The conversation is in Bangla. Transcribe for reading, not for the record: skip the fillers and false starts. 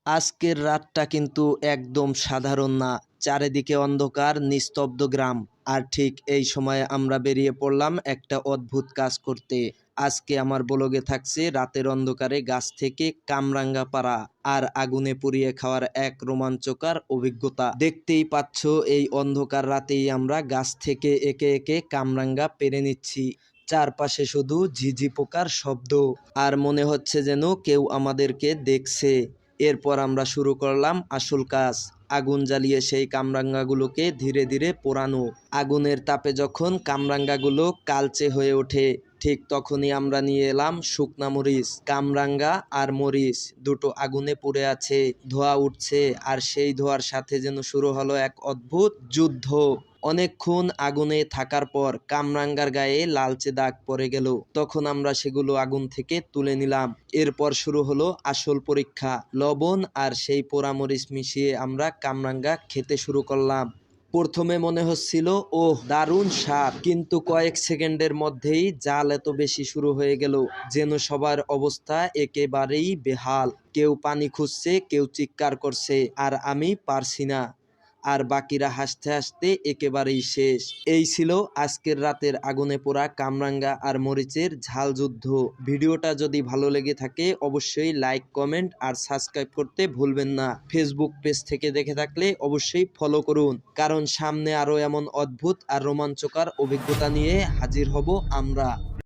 আজকের রাতটা কিন্তু একদম সাধারণ না। চারিদিকে অন্ধকার, নিস্তব্ধ গ্রাম। আর ঠিক এই সময়ে আমরা বেরিয়ে পড়লাম একটা অদ্ভুত কাজ করতে। আজকে আমার ব্লগে থাকছে রাতের অন্ধকারে গাছ থেকে কামরাঙ্গা পাড়া আর আগুনে পুড়িয়ে খাওয়ার এক রোমাঞ্চকর অভিজ্ঞতা। দেখতেই পাচ্ছ, এই অন্ধকার রাতেই আমরা গাছ থেকে একে একে কামরাঙ্গা পেরে নিচ্ছি। চারপাশে শুধু ঝিঝি পোকার শব্দ, আর মনে হচ্ছে যেন কেউ আমাদেরকে দেখছে। এরপর আমরা শুরু করলাম আসল কাজ, আগুন জ্বালিয়ে সেই কামরাঙ্গাগুলোকে ধীরে ধীরে পোড়ানো। আগুনের তাপে যখন কামরাঙ্গাগুলো কালচে হয়ে ওঠে, ঠিক তখনই আমরা নিয়ে এলাম শুকনা মরিচ। কামরাঙ্গা আর মরিচ দুটো আগুনে পুড়ে আছে, ধোঁয়া উঠছে, আর সেই ধোঁয়ার সাথে যেন শুরু হলো এক অদ্ভুত যুদ্ধ। অনেকক্ষণ আগুনে থাকার পর কামরাঙ্গার গায়ে লালচে দাগ পড়ে গেল। তখন আমরা সেগুলো আগুন থেকে তুলে নিলাম। এরপর শুরু হলো আসল পরীক্ষা। লবণ আর সেই পোড়ামরিচ মিশিয়ে আমরা কামরাঙ্গা খেতে শুরু করলাম। প্রথমে মনে হচ্ছিল ওহ দারুণ স্বাদ, কিন্তু কয়েক সেকেন্ডের মধ্যেই জাল এত বেশি শুরু হয়ে গেল যেন সবার অবস্থা একেবারেই বেহাল। কেউ পানি খুঁজছে, কেউ চিৎকার করছে, আর আমি পারছি না। আর বাকিরা হাসতে হাসতে একেবারেই শেষ। এই ছিল আজকের রাতের আগুনে পোড়া কামরাঙ্গা আর মরিচের ঝাল যুদ্ধ। ভিডিওটা যদি ভালো লেগে থাকে অবশ্যই লাইক, কমেন্ট আর সাবস্ক্রাইব করতে ভুলবেন না। ফেসবুক পেজ থেকে দেখে থাকলে অবশ্যই ফলো করুন, কারণ সামনে আরো এমন অদ্ভুত আর রোমাঞ্চকর অভিজ্ঞতা নিয়ে হাজির হব আমরা।